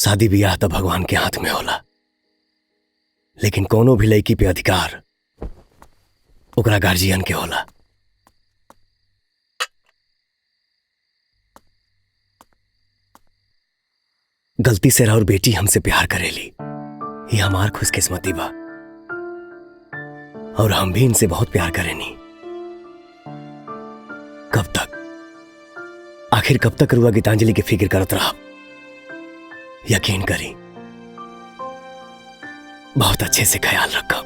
शादी ब्याह तो भगवान के हाथ में होला, लेकिन कोनो भी लड़की पे अधिकार ओकरा गार्जियन के होला। गलती से राउर बेटी हमसे प्यार करेली, ये हमार खुशकिस्मती बा, और हम भी इनसे बहुत प्यार करेनी। कब तक, आखिर कब तक रुआ गीतांजलि की फिक्र करत रहा? यकीन करी, बहुत अच्छे से ख्याल रखा।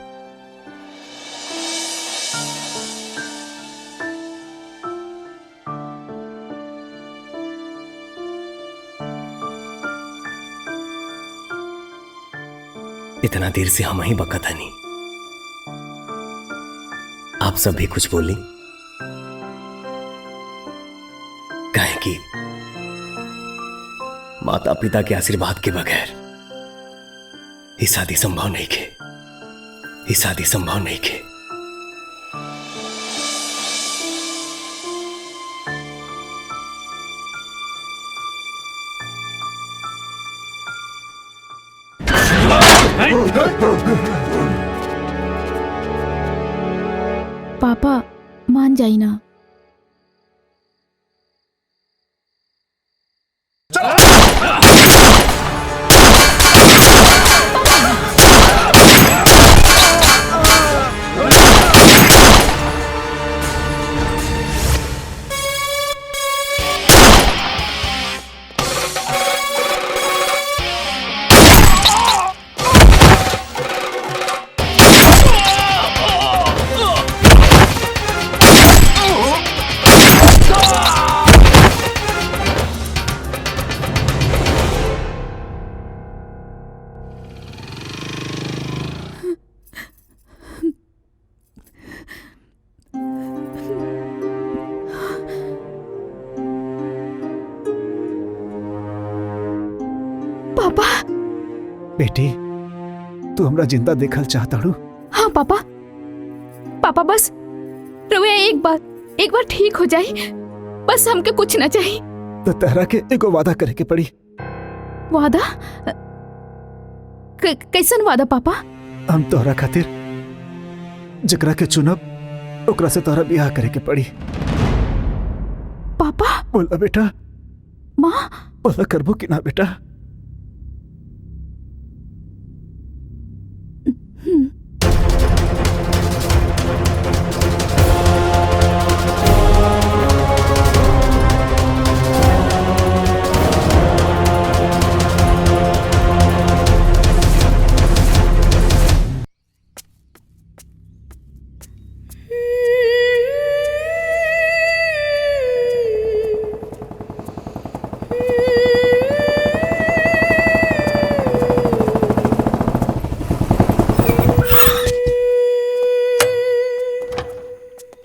इतना देर से हम ही बकत हनी, आप सब भी कुछ बोली, कहें कि माता पिता के आशीर्वाद के बगैर ये शादी संभव नहीं के, ये शादी संभव नहीं के। पापा मान जाई ना। पापा। बेटी, तू हमरा जिंदा देखल चाहता हूँ? हाँ पापा, पापा बस रउआ एक बार ठीक हो जाई, बस हमके कुछ ना चाहिए। तो तहरा के एगो वादा करे के पड़ी। वादा? कैसन वादा पापा? हम तोहरा खातिर जकरा के चुनब ओकरा से तोहरा ब्याह करे के पड़ी। पापा। बोला बेटा। माँ। बोला करबो कि ना बेटा?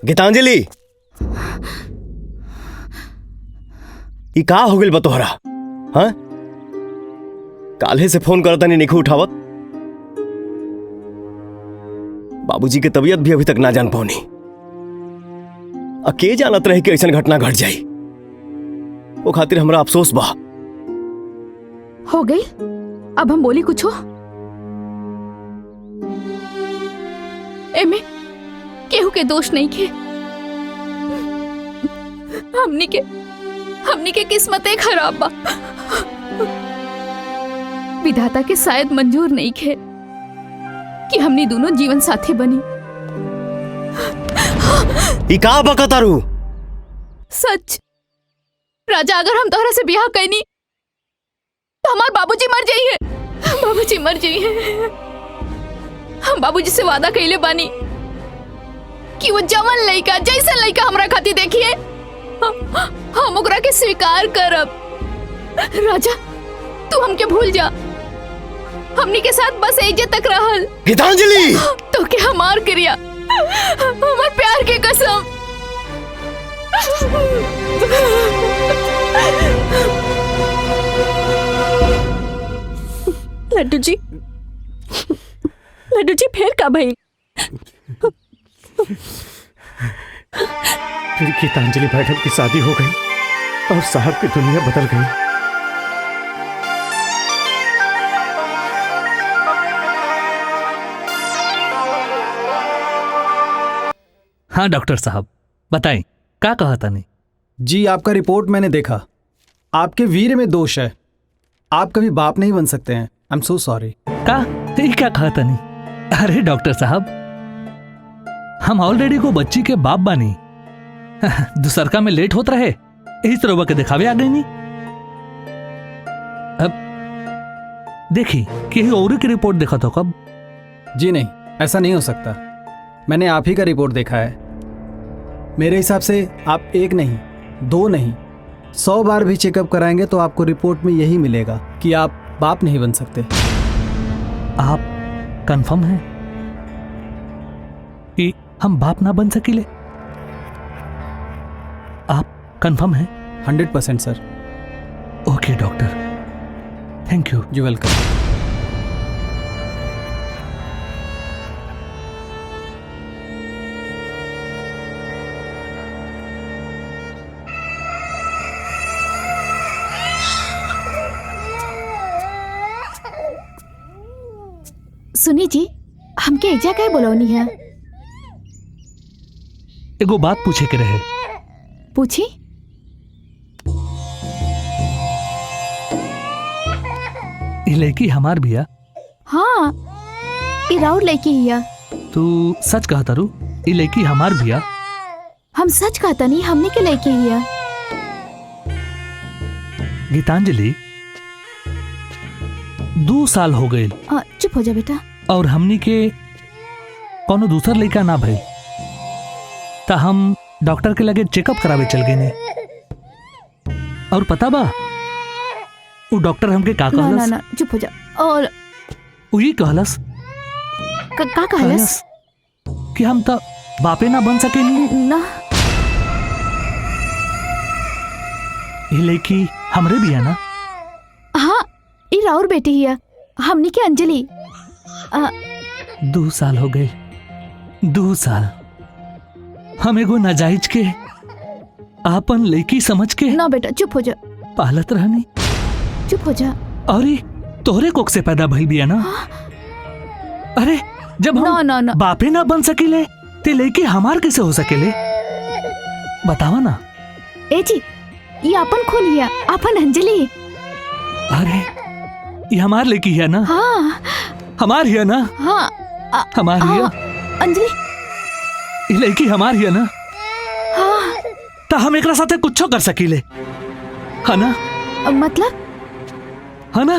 गीतांजलि, ई का हो गइल बा तोहरा? हाँ, काल्हे से फोन करता नहीं उठावत। बाबूजी के तबीयत भी अभी तक ना जान पौनी। के जानत रहे कि ऐसा घटना घट जाई, वो खातिर हमरा अफसोस बा। हो गई, अब हम बोली कुछ हो? एमे केहू के दोष नहीं के, हमनी के किस्मतें खराब बा। विधाता के शायद मंजूर नहीं खे कि हमनी दोनों जीवन साथी बनी। ई का बकतारू? सच राजा, अगर हम तोहरा से ब्याह कैनी तो हमार बाबूजी मर जाइए। बाबूजी मर जाइए। हम बाबूजी से वादा कैले बानी कि वो जवन लड़का जैसे लड़का हमरा खातिर देखिए हम ओकरा के स्वीकार करब। राजा, तू हमके भूल जा, हमनी के साथ बस एजे तक रहल। गीतांजलि, तो के हमार क्रिया, हमार प्यार के कसम। लड्डू जी फिर का भाई? फिर गीतांजलि मैडम की शादी हो गई और साहब की दुनिया बदल गई। हाँ डॉक्टर साहब बताएं, क्या कहा था नहीं? जी आपका रिपोर्ट मैंने देखा, आपके वीर्य में दोष है, आप कभी बाप नहीं बन सकते हैं। I am so sorry. क्या कहा था नहीं? अरे डॉक्टर साहब, हम ऑलरेडी को बच्ची के बाप बानी। दूसरका में लेट होत रहे, यही तरह के दिखावे आ गई नहीं। अब देखी कि और की रिपोर्ट देखा तो कब? जी नहीं, ऐसा नहीं हो सकता। मैंने आप ही का रिपोर्ट देखा है। मेरे हिसाब से आप 1 नहीं 2 नहीं 100 बार भी चेकअप कराएंगे तो आपको रिपोर्ट में यही मिलेगा कि आप बाप नहीं बन सकते। आप कंफर्म हैं कि हम बाप ना बन सकीले? आप कंफर्म हैं? 100% sir. Okay doctor, thank you. You welcome. सुनी जी, हमके एजा काहे बोलौनी है? एगो बात पूछे के रहे। पूछी। ये लड़की हमार बिया? हाँ, ई राउर लड़की हिया। तू सच कहता रू? ये लड़की हमार बिया? हम सच कहता नहीं, हमने के लड़की हिया। गीतांजलि, 2 साल हो गए चुप हो जा बेटा। और हमनी के कोनो दूसर लड़का ना भई, ता हम डॉक्टर के लगे चेकअप करावे चल गए ने। और पता बा वो डॉक्टर हमके का ना कहलस? ना चुप हो जा। और वही कहलस का कहलस? कि हम तो बापे ना बन सके नहीं। ना, ये लड़की हमरे भी है ना? हाँ, ई राउर बेटी हिया, हमनी के अंजलि। 2 साल हो गए, 2 साल हम एगो नाजायज के आपन लड़की समझ के ना बेटा चुप हो जा। पालत रहनी। चुप हो जा। और तोहरे कोख से पैदा भइल बिया ना? अरे जब हम ना। बापे ना बन सकीले ते लड़की हमार कैसे हो सकेले? बतावा ना। ए जी, ये अपन खून हिया, अपन अंजलि। अरे ये हमार लड़की है ना? हाँ हमार है ना? हाँ हमार है अंजलि। ये लड़की हमार है ना? हाँ ता हम एकरा साथे कुछो कर सकीले, है ना? मतलब? है ना?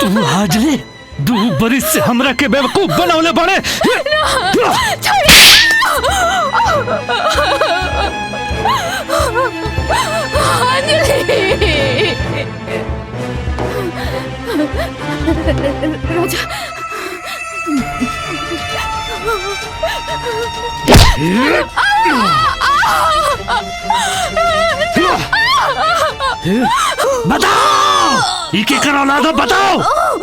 तू हाजले 2 बरिस से हमरा के बेवकूफ बनौले बड़े। राजा, बताओ ये करो ना, तो बताओ।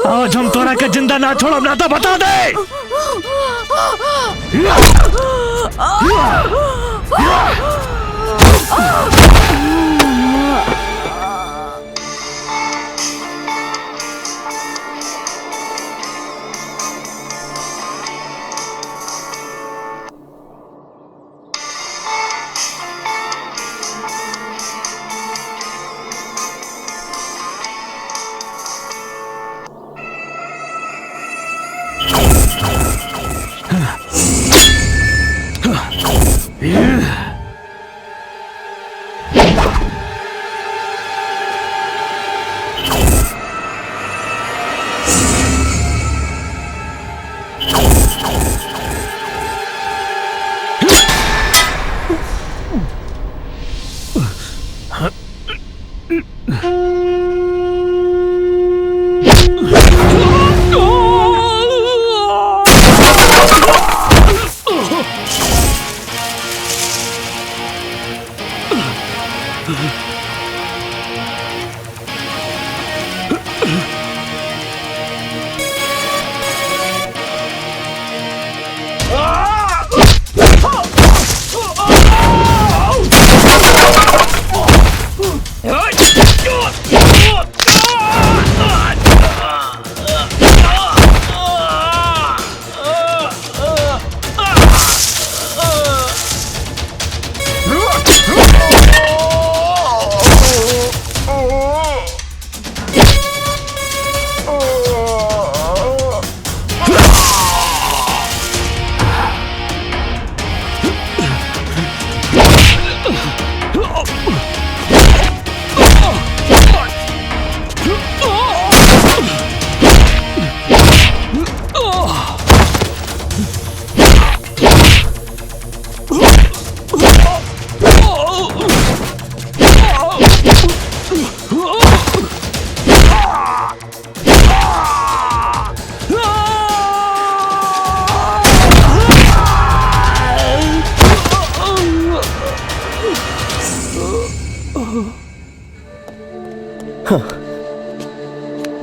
आज हम तोरा के जिंदा ना छोड़ब ना, तो बता दे।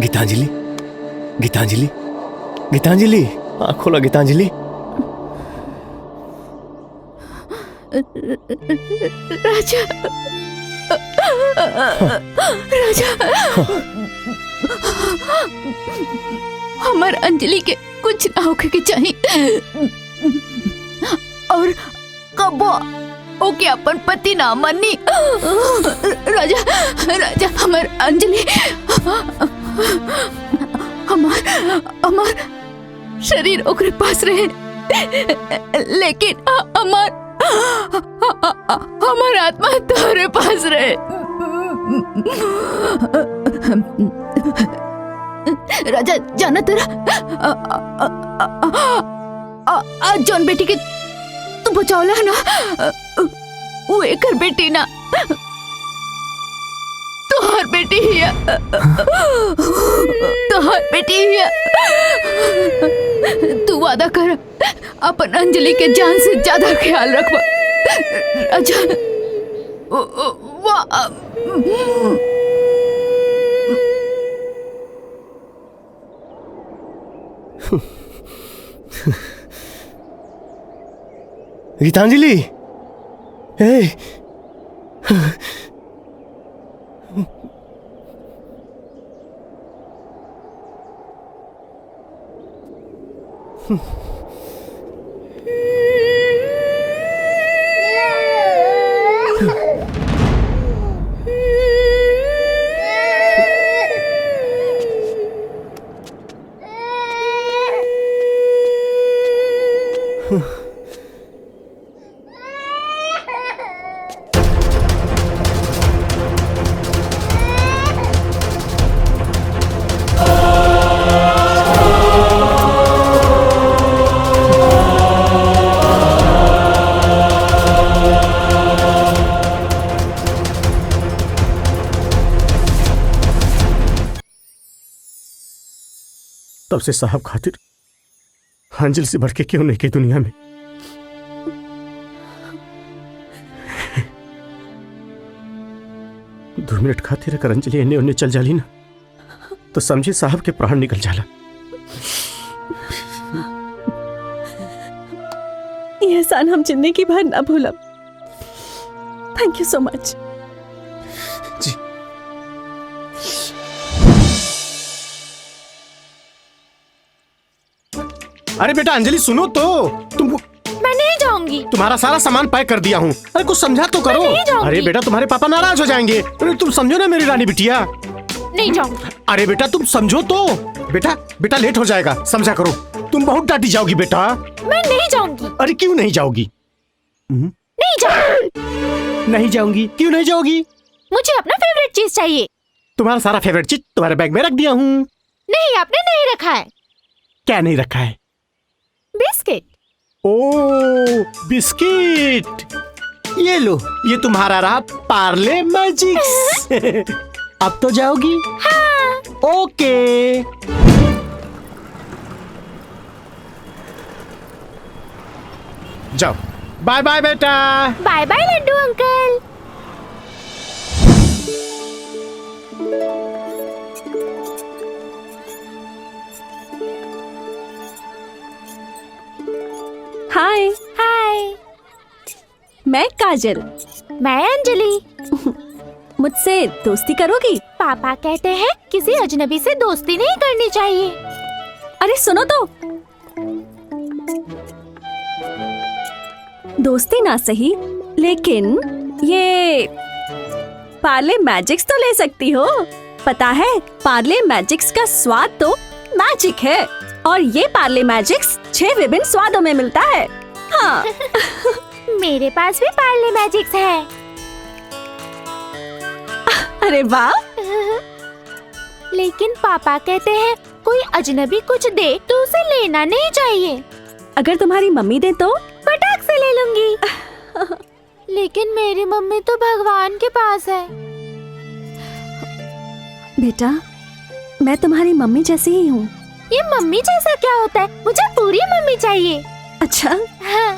गीतांजलि, गीतांजलि, गीतांजलि, आँख खोला गीतांजलि। राजा, राजा, हमार अंजलि के कुछ ना होके के चाहिए और कबो ओके अपन पति ना मनी। राजा, राजा, हमार अंजलि, हमार शरीर ओकरे पास रहे, लेकिन हमार आत्मा तोहरे पास रहे। राजा, जाना तेरा आज जौन बेटी के तू बचावला है ना, वो एकर बेटी ना, तोहर बेटी ही है, तोहर बेटी ही है। तू वादा कर अपन अंजलि के जान से ज्यादा ख्याल रखवा। राजा, गीतांजलि, ए, तब से साहब खातिर अंजलि से बढ़ के क्यों नहीं की दुनिया में। दो मिनट खातिर अगर अंजलि इन्हें उन्हें चल जाली ना तो समझे साहब के प्राण निकल जाला। ये एहसान हम जिंदगी भर ना भूलब। Thank you so much. जी अरे बेटा अंजलि सुनो तो, तुम मैं नहीं जाऊंगी। तुम्हारा सारा सामान पैक कर दिया हूँ। अरे कुछ समझा तो करो। अरे बेटा तुम्हारे पापा नाराज हो जाएंगे। अरे तुम समझो ना मेरी रानी बिटिया। नहीं जाऊंगी। अरे बेटा तुम समझो तो। बेटा बेटा लेट हो जाएगा, समझा करो। तुम बहुत डांटी जाओगी बेटा। मैं नहीं जाऊंगी। अरे क्यों नहीं जाओगी? नहीं जाऊंगी। नहीं जाऊंगी? क्यों नहीं जाओगी? मुझे अपना फेवरेट चीज चाहिए। तुम्हारा सारा फेवरेट चीज तुम्हारे बैग में रख दिया हूँ। नहीं, आपने नहीं रखा है। क्या नहीं रखा है? बिस्किट। ओ बिस्किट, ये लो, ये तुम्हारा रहा पार्ले मैजिक्स। अब तो जाओगी? हाँ। ओके। जाओ। बाय बाय बेटा। Bye bye Laddu uncle. Hi. Hi. मैं काजल। मैं अंजलि। मुझसे दोस्ती करोगी? पापा कहते हैं किसी अजनबी से दोस्ती नहीं करनी चाहिए। अरे सुनो तो, दोस्ती ना सही, लेकिन ये पार्ले मैजिक्स तो ले सकती हो। पता है, पार्ले मैजिक्स का स्वाद तो मैजिक है, और ये पार्ले मैजिक्स 6 विभिन्न स्वादों में मिलता है। हाँ। मेरे पास भी पार्ले मैजिक्स है। अरे वाह। लेकिन पापा कहते हैं कोई अजनबी कुछ दे तो उसे लेना नहीं चाहिए। अगर तुम्हारी मम्मी दे तो? फटाक से ले लूंगी। लेकिन मेरी मम्मी तो भगवान के पास है। बेटा, मैं तुम्हारी मम्मी जैसी ही हूँ। ये मम्मी जैसा क्या होता है? मुझे पूरी मम्मी चाहिए। अच्छा। हाँ।